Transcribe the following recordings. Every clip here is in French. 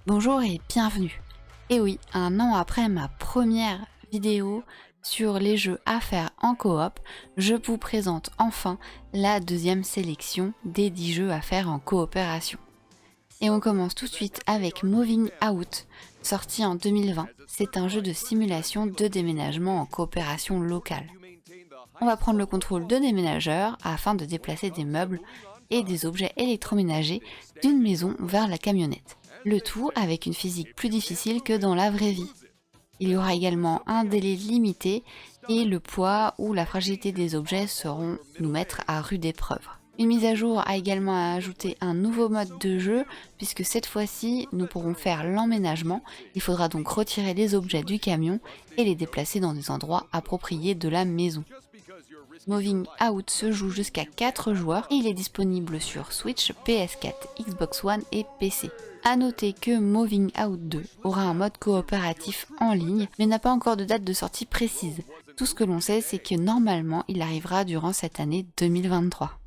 Bonjour et bienvenue. Et oui, un an après ma première vidéo sur les jeux à faire en coop, je vous présente enfin la deuxième sélection des 10 jeux à faire en coopération. Et on commence tout de suite avec Moving Out, sorti en 2020. C'est un jeu de simulation de déménagement en coopération locale. On va prendre le contrôle de déménageurs afin de déplacer des meubles et des objets électroménagers d'une maison vers la camionnette. Le tout avec une physique plus difficile que dans la vraie vie. Il y aura également un délai limité et le poids ou la fragilité des objets seront nous mettre à rude épreuve. Une mise à jour a également ajouté un nouveau mode de jeu puisque cette fois-ci nous pourrons faire l'emménagement. Il faudra donc retirer les objets du camion et les déplacer dans des endroits appropriés de la maison. Moving Out se joue jusqu'à 4 joueurs et il est disponible sur Switch, PS4, Xbox One et PC. A noter que Moving Out 2 aura un mode coopératif en ligne mais n'a pas encore de date de sortie précise. Tout ce que l'on sait, c'est que normalement il arrivera durant cette année 2023.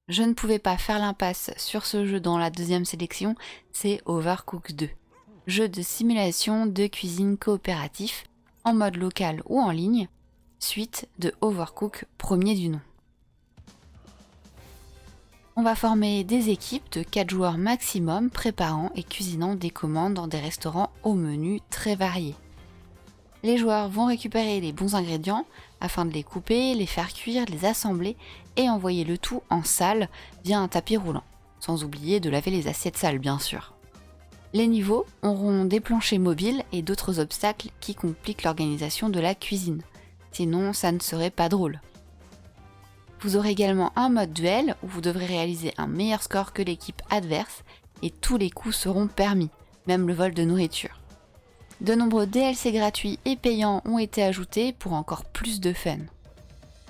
Je ne pouvais pas faire l'impasse sur ce jeu dans la deuxième sélection, c'est Overcooked 2. Jeu de simulation de cuisine coopératif, en mode local ou en ligne, suite de Overcooked premier du nom. On va former des équipes de 4 joueurs maximum préparant et cuisinant des commandes dans des restaurants au menu très variés. Les joueurs vont récupérer les bons ingrédients afin de les couper, les faire cuire, les assembler et envoyer le tout en salle via un tapis roulant, sans oublier de laver les assiettes sales bien sûr. Les niveaux auront des planchers mobiles et d'autres obstacles qui compliquent l'organisation de la cuisine, sinon ça ne serait pas drôle. Vous aurez également un mode duel où vous devrez réaliser un meilleur score que l'équipe adverse et tous les coups seront permis, même le vol de nourriture. De nombreux DLC gratuits et payants ont été ajoutés pour encore plus de fun.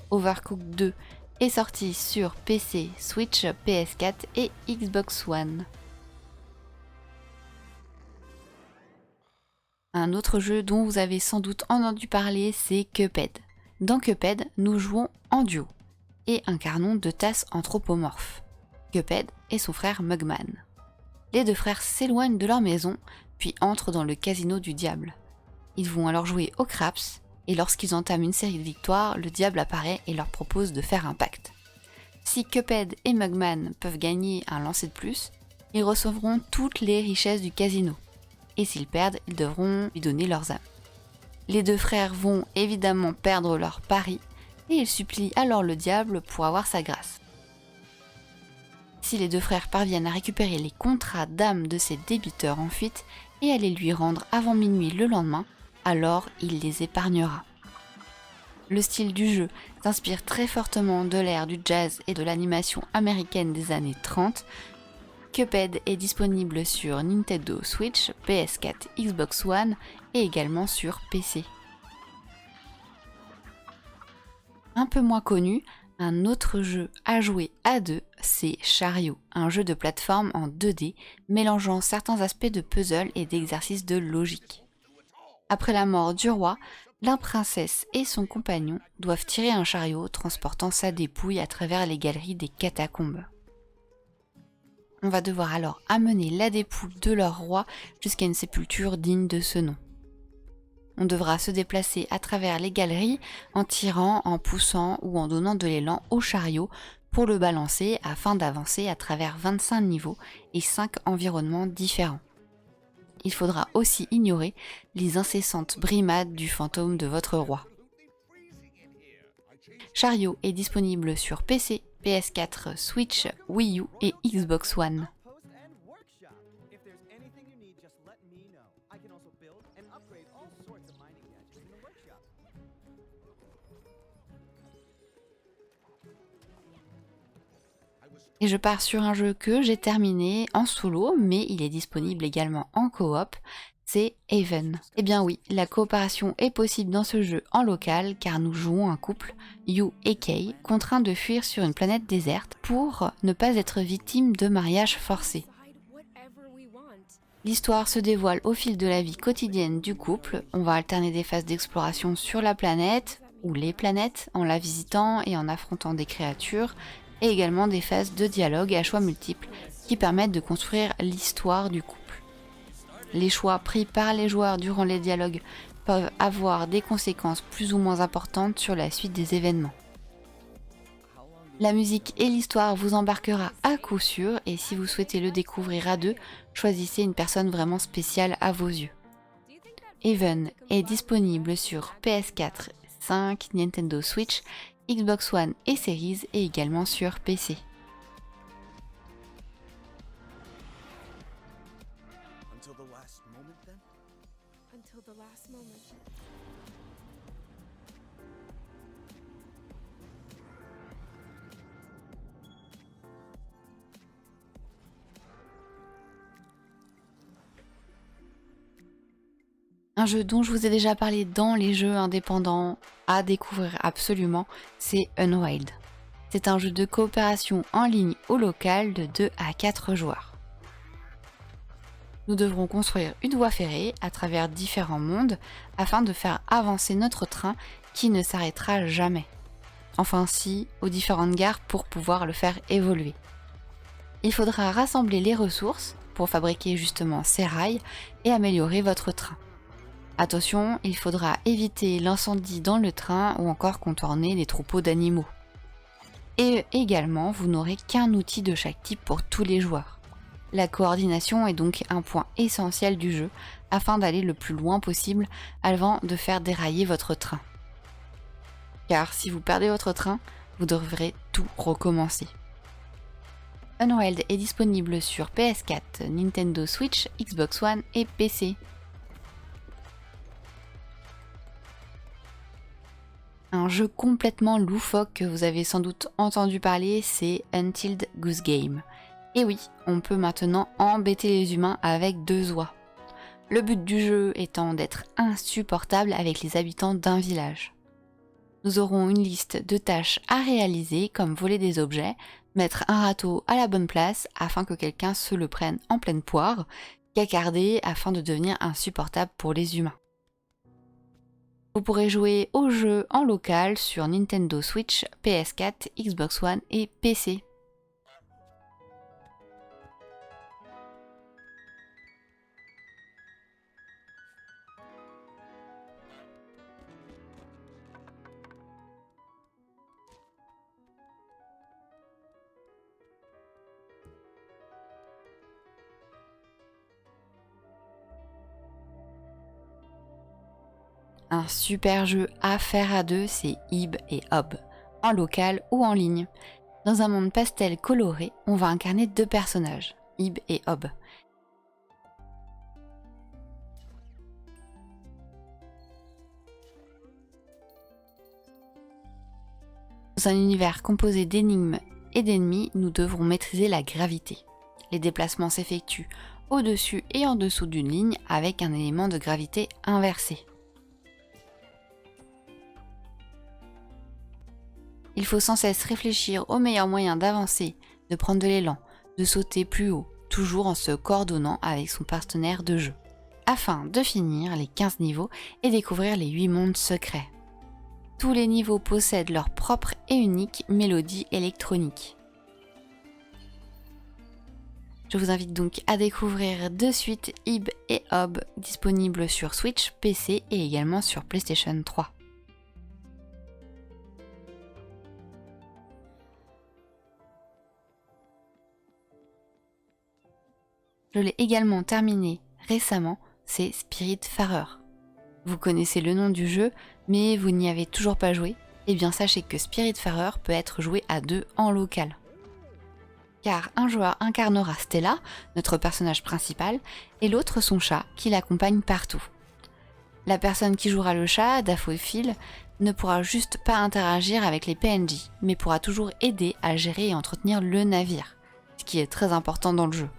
Overcooked 2 est sorti sur PC, Switch, PS4 et Xbox One. Un autre jeu dont vous avez sans doute entendu parler, c'est Cuphead. Dans Cuphead, nous jouons en duo et incarnons 2 tasses anthropomorphes, Cuphead et son frère Mugman. Les 2 frères s'éloignent de leur maison, puis entrent dans le casino du diable. Ils vont alors jouer au craps, et lorsqu'ils entament une série de victoires, le diable apparaît et leur propose de faire un pacte. Si Cuphead et Mugman peuvent gagner un lancer de plus, ils recevront toutes les richesses du casino, et s'ils perdent, ils devront lui donner leurs âmes. Les 2 frères vont évidemment perdre leur pari, et ils supplient alors le diable pour avoir sa grâce. Si les 2 frères parviennent à récupérer les contrats d'âme de ces débiteurs en fuite et à les lui rendre avant minuit le lendemain, alors il les épargnera. Le style du jeu s'inspire très fortement de l'ère du jazz et de l'animation américaine des années 30. Cuphead est disponible sur Nintendo Switch, PS4, Xbox One et également sur PC. Un peu moins connu, un autre jeu à jouer à 2, c'est Chariot, un jeu de plateforme en 2D mélangeant certains aspects de puzzle et d'exercices de logique. Après la mort du roi, la princesse et son compagnon doivent tirer un chariot transportant sa dépouille à travers les galeries des catacombes. On va devoir alors amener la dépouille de leur roi jusqu'à une sépulture digne de ce nom. On devra se déplacer à travers les galeries en tirant, en poussant ou en donnant de l'élan au chariot pour le balancer afin d'avancer à travers 25 niveaux et 5 environnements différents. Il faudra aussi ignorer les incessantes brimades du fantôme de votre roi. Chariot est disponible sur PC, PS4, Switch, Wii U et Xbox One. Et je pars sur un jeu que j'ai terminé en solo, mais il est disponible également en coop, c'est Haven. Eh bien oui, la coopération est possible dans ce jeu en local car nous jouons un couple, Yu et Kei, contraints de fuir sur une planète déserte pour ne pas être victimes de mariage forcé. L'histoire se dévoile au fil de la vie quotidienne du couple, on va alterner des phases d'exploration sur la planète, ou les planètes, en la visitant et en affrontant des créatures, et également des phases de dialogue à choix multiples qui permettent de construire l'histoire du couple. Les choix pris par les joueurs durant les dialogues peuvent avoir des conséquences plus ou moins importantes sur la suite des événements. La musique et l'histoire vous embarquera à coup sûr et si vous souhaitez le découvrir à deux, choisissez une personne vraiment spéciale à vos yeux. Even est disponible sur PS4, 5, Nintendo Switch, Xbox One et Series et également sur PC. Un jeu dont je vous ai déjà parlé dans les jeux indépendants à découvrir absolument, c'est Unwild. C'est un jeu de coopération en ligne ou local de 2 à 4 joueurs. Nous devrons construire une voie ferrée à travers différents mondes afin de faire avancer notre train qui ne s'arrêtera jamais. Enfin si, aux différentes gares pour pouvoir le faire évoluer. Il faudra rassembler les ressources pour fabriquer justement ces rails et améliorer votre train. Attention, il faudra éviter l'incendie dans le train ou encore contourner les troupeaux d'animaux. Et également, vous n'aurez qu'un outil de chaque type pour tous les joueurs. La coordination est donc un point essentiel du jeu afin d'aller le plus loin possible avant de faire dérailler votre train. Car si vous perdez votre train, vous devrez tout recommencer. Unwild est disponible sur PS4, Nintendo Switch, Xbox One et PC. Un jeu complètement loufoque que vous avez sans doute entendu parler, c'est Untitled Goose Game. Et oui, on peut maintenant embêter les humains avec 2 oies. Le but du jeu étant d'être insupportable avec les habitants d'un village. Nous aurons une liste de tâches à réaliser comme voler des objets, mettre un râteau à la bonne place afin que quelqu'un se le prenne en pleine poire, cacarder afin de devenir insupportable pour les humains. Vous pourrez jouer au jeu en local sur Nintendo Switch, PS4, Xbox One et PC. Un super jeu à faire à deux, c'est Ib et Hob, en local ou en ligne. Dans un monde pastel coloré, on va incarner 2 personnages, Ib et Hob. Dans un univers composé d'énigmes et d'ennemis, nous devrons maîtriser la gravité. Les déplacements s'effectuent au-dessus et en dessous d'une ligne avec un élément de gravité inversé. Il faut sans cesse réfléchir au meilleur moyen d'avancer, de prendre de l'élan, de sauter plus haut, toujours en se coordonnant avec son partenaire de jeu, afin de finir les 15 niveaux et découvrir les 8 mondes secrets. Tous les niveaux possèdent leur propre et unique mélodie électronique. Je vous invite donc à découvrir de suite Ib et Hob, disponibles sur Switch, PC et également sur PlayStation 3. Je l'ai également terminé récemment, c'est Spiritfarer. Vous connaissez le nom du jeu, mais vous n'y avez toujours pas joué. Eh bien sachez que Spiritfarer peut être joué à 2 en local. Car un joueur incarnera Stella, notre personnage principal, et l'autre son chat, qui l'accompagne partout. La personne qui jouera le chat, Dafophil, ne pourra juste pas interagir avec les PNJ, mais pourra toujours aider à gérer et entretenir le navire, ce qui est très important dans le jeu.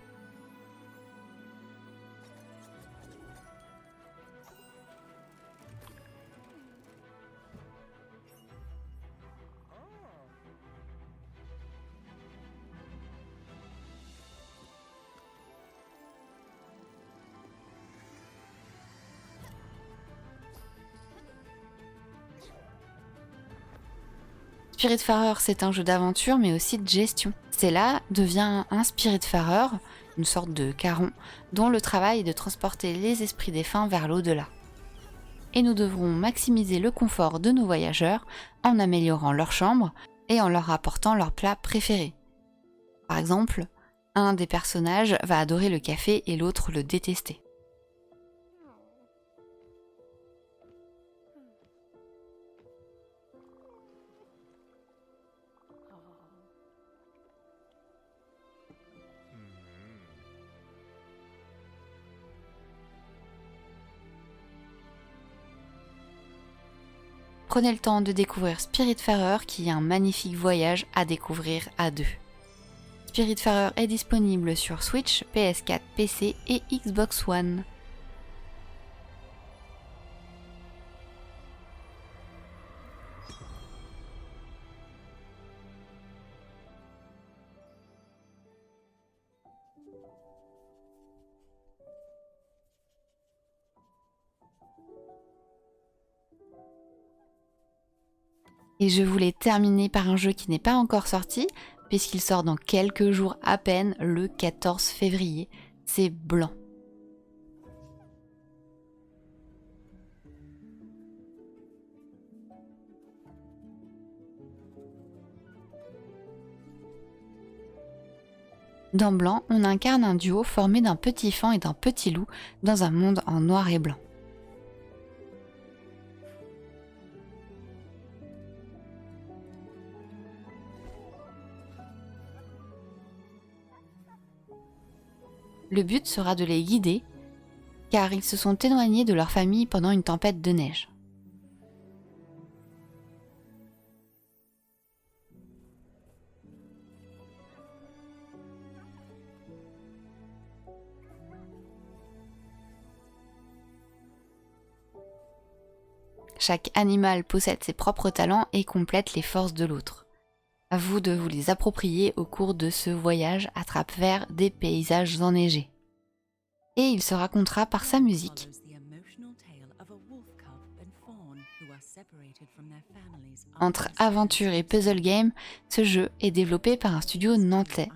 Spiritfarer, c'est un jeu d'aventure mais aussi de gestion. Stella devient un Spiritfarer une sorte de caron, dont le travail est de transporter les esprits défunts vers l'au-delà. Et nous devrons maximiser le confort de nos voyageurs en améliorant leur chambre et en leur apportant leurs plats préférés. Par exemple, un des personnages va adorer le café et l'autre le détester. Prenez le temps de découvrir Spiritfarer qui est un magnifique voyage à découvrir à deux. Spiritfarer est disponible sur Switch, PS4, PC et Xbox One. Et je voulais terminer par un jeu qui n'est pas encore sorti, puisqu'il sort dans quelques jours à peine, le 14 février. C'est Blanc. Dans Blanc, on incarne un duo formé d'un petit faon et d'un petit loup dans un monde en noir et blanc. Le but sera de les guider, car ils se sont éloignés de leur famille pendant une tempête de neige. Chaque animal possède ses propres talents et complète les forces de l'autre. À vous de vous les approprier au cours de ce voyage à travers des paysages enneigés. Et il se racontera par sa musique. Entre aventure et puzzle game, ce jeu est développé par un studio nantais.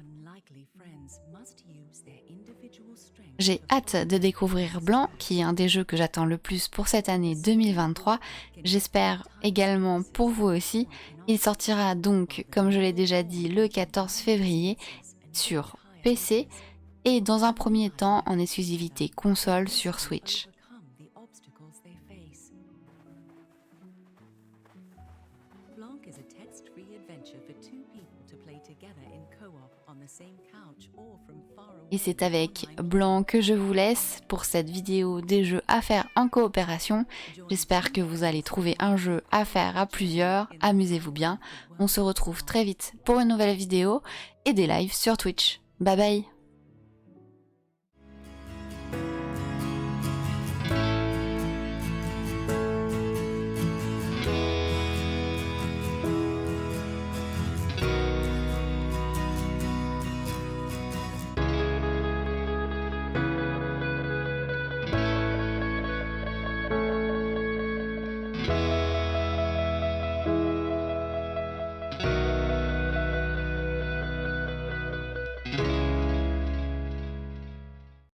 J'ai hâte de découvrir Blanc, qui est un des jeux que j'attends le plus pour cette année 2023. J'espère également pour vous aussi. Il sortira donc, comme je l'ai déjà dit, le 14 février sur PC et dans un premier temps en exclusivité console sur Switch. Blanc is a text-free adventure for two people to play together in co-op on the same couch or from far away. Et c'est avec Blanc que je vous laisse pour cette vidéo des jeux à faire en coopération. J'espère que vous allez trouver un jeu à faire à plusieurs. Amusez-vous bien. On se retrouve très vite pour une nouvelle vidéo et des lives sur Twitch. Bye bye.